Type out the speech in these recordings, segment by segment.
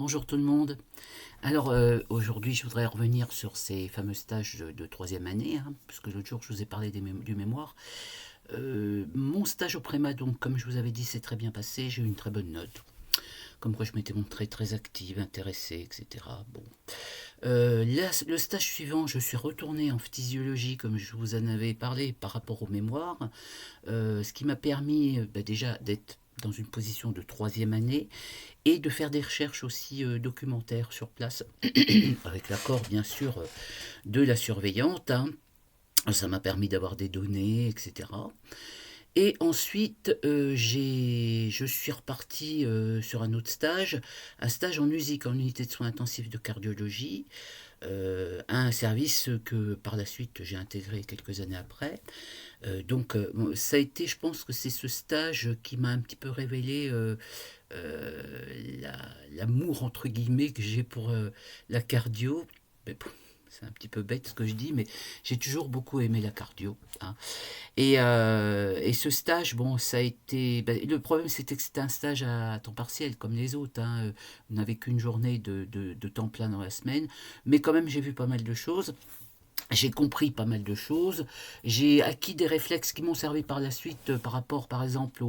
Bonjour tout le monde. Alors aujourd'hui je voudrais revenir sur ces fameux stages de troisième année, puisque l'autre jour je vous ai parlé du mémoire. Mon stage au Préma, donc comme je vous avais dit, s'est très bien passé, j'ai eu une très bonne note. Comme quoi je m'étais montrée très active, intéressée, etc. Bon. Le stage suivant, je suis retournée en physiologie, comme je vous en avais parlé, par rapport au mémoire, ce qui m'a permis déjà d'être dans une position de troisième année et de faire des recherches aussi documentaires sur place, avec l'accord bien sûr de la surveillante. Ça m'a permis d'avoir des données, etc. Et ensuite, je suis reparti sur un autre stage, un stage en musique, en unité de soins intensifs de cardiologie, un service que par la suite j'ai intégré quelques années après. Donc ça a été, je pense que c'est ce stage qui m'a un petit peu révélé l'amour entre guillemets que j'ai pour la cardio. Mais bon, c'est un petit peu bête ce que je dis, mais j'ai toujours beaucoup aimé la cardio. Et ce stage, bon, ça a été. Le problème, c'était que c'était un stage à temps partiel, comme les autres. On n'avait qu'une journée de temps plein dans la semaine. Mais quand même, j'ai vu pas mal de choses. J'ai compris pas mal de choses. J'ai acquis des réflexes qui m'ont servi par la suite par rapport, par exemple,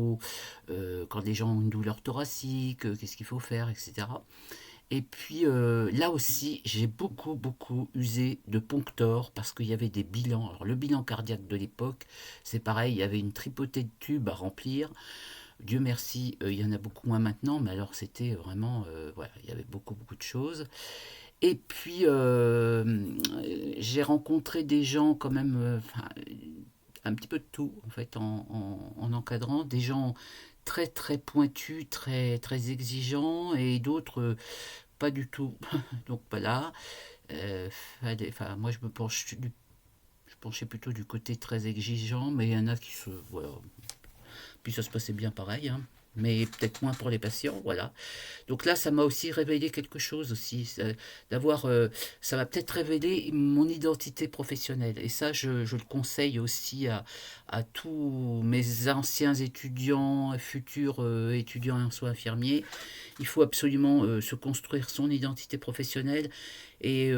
quand les gens ont une douleur thoracique, qu'est-ce qu'il faut faire, etc. Et puis là aussi, j'ai beaucoup, beaucoup usé de Ponctor parce qu'il y avait des bilans. Alors, le bilan cardiaque de l'époque, c'est pareil, il y avait une tripotée de tubes à remplir. Dieu merci, il y en a beaucoup moins maintenant, mais alors c'était vraiment, voilà, il y avait beaucoup, beaucoup de choses. Et puis, j'ai rencontré des gens quand même, un petit peu de tout, en fait, en encadrant. Des gens très, très pointus, très, très exigeants, et d'autres pas du tout. Donc voilà. Enfin, moi, je penchais plutôt du côté très exigeant, mais il y en a qui se... Voilà. Puis ça se passait bien pareil, mais peut-être moins pour les patients, voilà. Donc là, ça m'a aussi révélé quelque chose aussi, d'avoir, ça m'a peut-être révélé mon identité professionnelle. Et ça, je le conseille aussi à tous mes anciens étudiants, futurs étudiants en soins infirmiers. Il faut absolument se construire son identité professionnelle et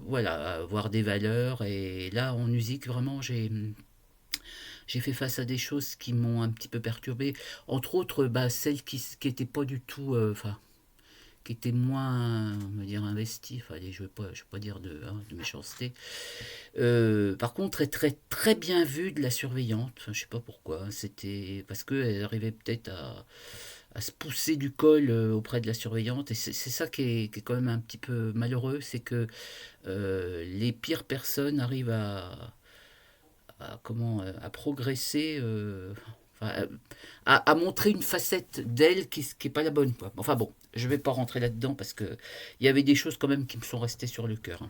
voilà, avoir des valeurs. Et là, en musique, vraiment, j'ai fait face à des choses qui m'ont un petit peu perturbé. Entre autres, celles qui étaient pas du tout, enfin, qui étaient moins, on va dire, investies. Enfin, allez, je veux pas dire de méchanceté. Par contre, très, très, très bien vu de la surveillante. Enfin, je sais pas pourquoi. C'était parce qu'elle arrivait peut-être à se pousser du col auprès de la surveillante. Et c'est ça qui est quand même un petit peu malheureux, c'est que les pires personnes arrivent à progresser, enfin, à montrer une facette d'elle qui est pas la bonne, quoi. Enfin bon, je vais pas rentrer là-dedans parce que il y avait des choses quand même qui me sont restées sur le cœur.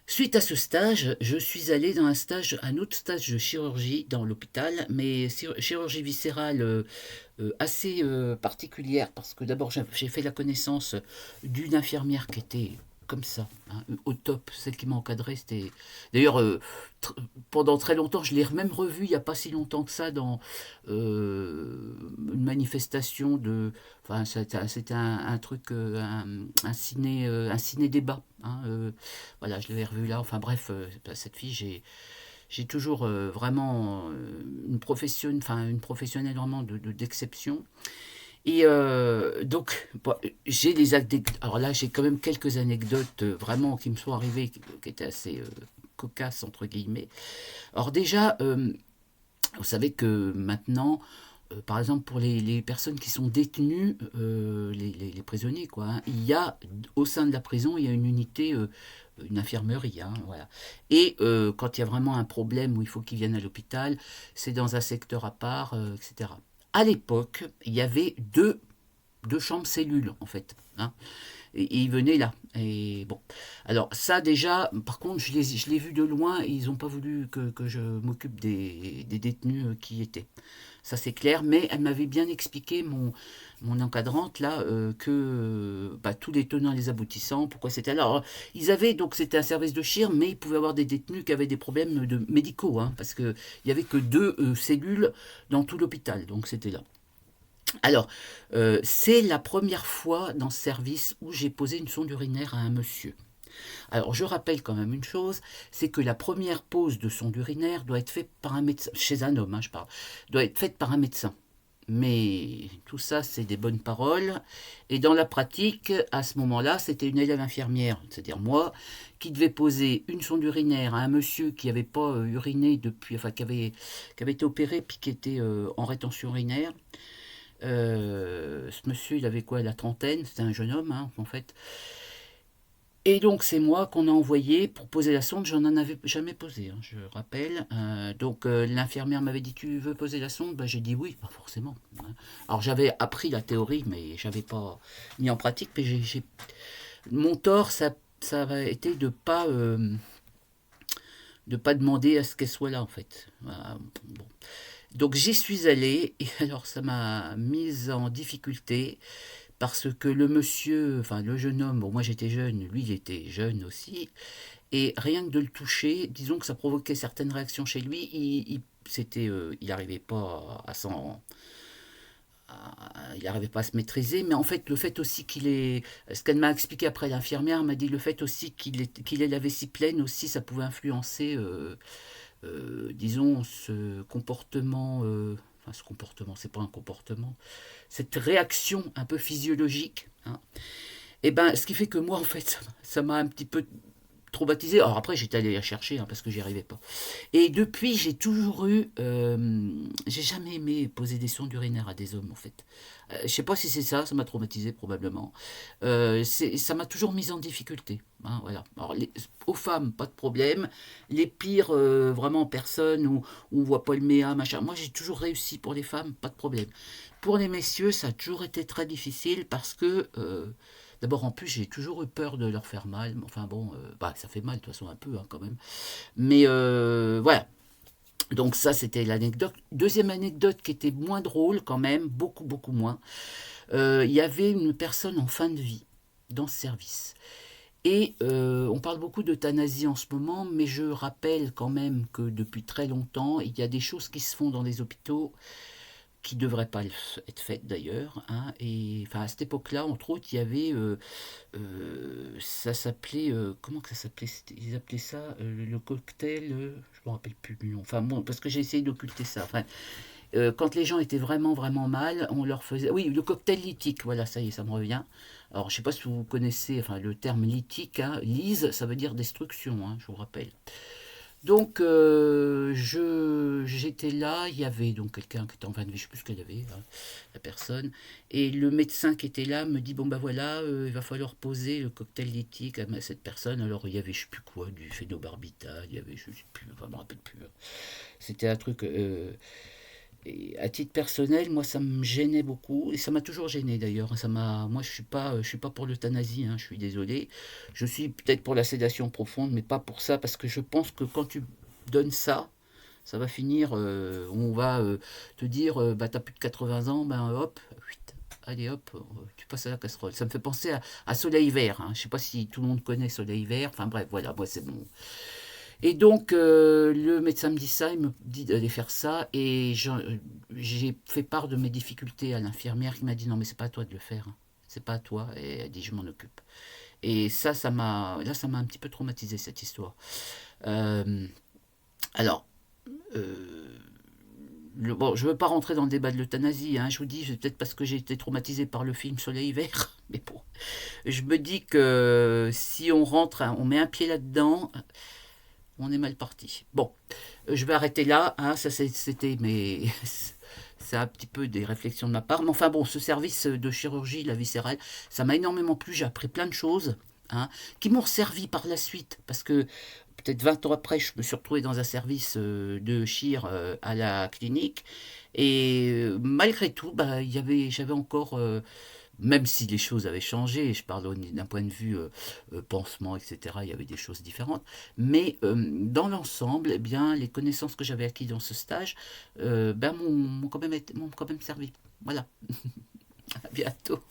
Suite à ce stage, je suis allé dans un autre stage de chirurgie dans l'hôpital, mais chirurgie viscérale assez particulière parce que d'abord j'ai fait la connaissance d'une infirmière qui était comme ça, au top, celle qui m'a encadré, c'était... D'ailleurs, tr- pendant très longtemps, je l'ai même revu il n'y a pas si longtemps que ça dans une manifestation de... Enfin, c'était un truc, un ciné-débat. Voilà, je l'avais revu là. Enfin bref, cette fille, j'ai toujours vraiment une professionnelle vraiment d'exception. Et donc, bon, alors là, j'ai quand même quelques anecdotes vraiment qui me sont arrivées, qui étaient assez cocasses, entre guillemets. Alors déjà, vous savez que maintenant, par exemple, pour les personnes qui sont détenues, les prisonniers, quoi, il y a, au sein de la prison, il y a une unité, une infirmerie, voilà. Et quand il y a vraiment un problème où il faut qu'ils viennent à l'hôpital, c'est dans un secteur à part, etc. À l'époque, il y avait deux chambres cellules, en fait. Et ils venaient là. Et bon. Alors, ça, déjà, par contre, je l'ai vu de loin et ils n'ont pas voulu que je m'occupe des détenus qui y étaient. Ça, c'est clair. Mais elle m'avait bien expliqué, mon encadrante, là, que tous les tenants et les aboutissants, pourquoi c'était. Alors, ils avaient, donc, c'était un service de chir, mais ils pouvaient avoir des détenus qui avaient des problèmes médicaux, parce qu'il n'y avait que deux cellules dans tout l'hôpital. Donc, c'était là. Alors, c'est la première fois dans ce service où j'ai posé une sonde urinaire à un monsieur. Alors, je rappelle quand même une chose, c'est que la première pose de sonde urinaire doit être faite par un médecin, chez un homme, hein, je parle, doit être faite par un médecin. Mais tout ça, c'est des bonnes paroles. Et dans la pratique, à ce moment-là, c'était une élève infirmière, c'est-à-dire moi, qui devait poser une sonde urinaire à un monsieur qui n'avait pas uriné depuis, enfin, qui avait été opéré puis qui était en rétention urinaire. Ce monsieur, il avait quoi, la trentaine, c'était un jeune homme, hein, en fait. Et donc c'est moi qu'on a envoyé pour poser la sonde, j'en en avais jamais posé, hein, je rappelle. Donc l'infirmière m'avait dit tu veux poser la sonde, j'ai dit oui, pas forcément, hein. Alors j'avais appris la théorie, mais j'avais pas mis en pratique. Mais mon tort, ça a été de pas demander à ce qu'elle soit là en fait. Voilà, bon. Donc j'y suis allé et alors ça m'a mise en difficulté parce que le monsieur, enfin le jeune homme, bon moi j'étais jeune, lui il était jeune aussi, et rien que de le toucher, disons que ça provoquait certaines réactions chez lui, il n'arrivait pas à s'en... Il n'arrivait pas à se maîtriser, mais en fait, le fait aussi qu'il est. Ce qu'elle m'a expliqué après, l'infirmière m'a dit le fait aussi qu'il ait la vessie pleine aussi, ça pouvait influencer, disons, ce comportement. Enfin, ce comportement, c'est pas un comportement, cette réaction un peu physiologique, hein. Et ben, ce qui fait que moi, en fait, ça m'a un petit peu traumatisé. Alors après, j'étais allé la chercher hein, parce que j'y arrivais pas. Et depuis, j'ai toujours eu, j'ai jamais aimé poser des sondes urinaires à des hommes, en fait. Je sais pas si c'est ça, ça m'a traumatisé probablement. Ça m'a toujours mise en difficulté, hein, voilà. Alors, aux femmes, pas de problème. Les pires, vraiment personnes où on voit pas le méa, machin. Moi, j'ai toujours réussi pour les femmes, pas de problème. Pour les messieurs, ça a toujours été très difficile parce que, d'abord, en plus, j'ai toujours eu peur de leur faire mal. Enfin bon, ça fait mal de toute façon un peu hein, quand même. Mais voilà. Donc ça, c'était l'anecdote. Deuxième anecdote qui était moins drôle quand même, beaucoup, beaucoup moins. Il y avait une personne en fin de vie dans ce service. Et on parle beaucoup d'euthanasie en ce moment, mais je rappelle quand même que depuis très longtemps, il y a des choses qui se font dans les hôpitaux qui ne devraient pas être faites d'ailleurs, hein. Et enfin, à cette époque-là, entre autres, il y avait, ça s'appelait, comment que ça s'appelait? Ils appelaient ça le cocktail, je me rappelle plus du nom. Enfin bon, parce que j'ai essayé d'occulter ça. Enfin, quand les gens étaient vraiment vraiment mal, on leur faisait, oui, le cocktail lithique. Voilà, ça y est, ça me revient. Alors, je sais pas si vous connaissez, enfin, le terme lithique, hein. Lise, ça veut dire destruction, hein, je vous rappelle. Donc, j'étais là, il y avait donc quelqu'un qui était en fin de vie, je ne sais plus ce qu'elle avait, hein, la personne, et le médecin qui était là me dit, bon ben voilà, il va falloir poser le cocktail lithique à cette personne. Alors, il y avait, je ne sais plus quoi, du phénobarbital, il y avait, je ne sais plus, enfin, je me rappelle plus. C'était un truc, et à titre personnel, moi, ça me gênait beaucoup, et ça m'a toujours gêné d'ailleurs. Moi, je suis pas pour l'euthanasie, hein, je suis désolé. Je suis peut-être pour la sédation profonde, mais pas pour ça, parce que je pense que quand tu donnes ça, ça va finir, on va te dire, bah t'as plus de 80 ans, ben hop, allez hop, tu passes à la casserole. Ça me fait penser à Soleil Vert, hein. Je sais pas si tout le monde connaît Soleil Vert, enfin bref, voilà, moi c'est bon. Et donc, le médecin me dit ça, il me dit d'aller faire ça, et j'ai fait part de mes difficultés à l'infirmière qui m'a dit non, mais c'est pas à toi de le faire, hein. C'est pas à toi, et elle dit je m'en occupe. Et ça m'a un petit peu traumatisé cette histoire. Euh, alors, euh, bon, je ne veux pas rentrer dans le débat de l'euthanasie, hein, je vous dis, c'est peut-être parce que j'ai été traumatisé par le film Soleil Vert, mais bon, je me dis que si on rentre, hein, on met un pied là-dedans, on est mal parti. Bon, je vais arrêter là, hein, ça c'était mais c'est un petit peu des réflexions de ma part. Mais enfin bon, ce service de chirurgie, la viscérale, ça m'a énormément plu, j'ai appris plein de choses, hein, qui m'ont servi par la suite, parce que peut-être 20 ans après, je me suis retrouvé dans un service de chir à la clinique, et malgré tout, bah, j'avais encore même si les choses avaient changé, je parle d'un point de vue pansement, etc., il y avait des choses différentes, mais dans l'ensemble, eh bien, les connaissances que j'avais acquises dans ce stage ben, m'ont quand même servi. Voilà, à bientôt.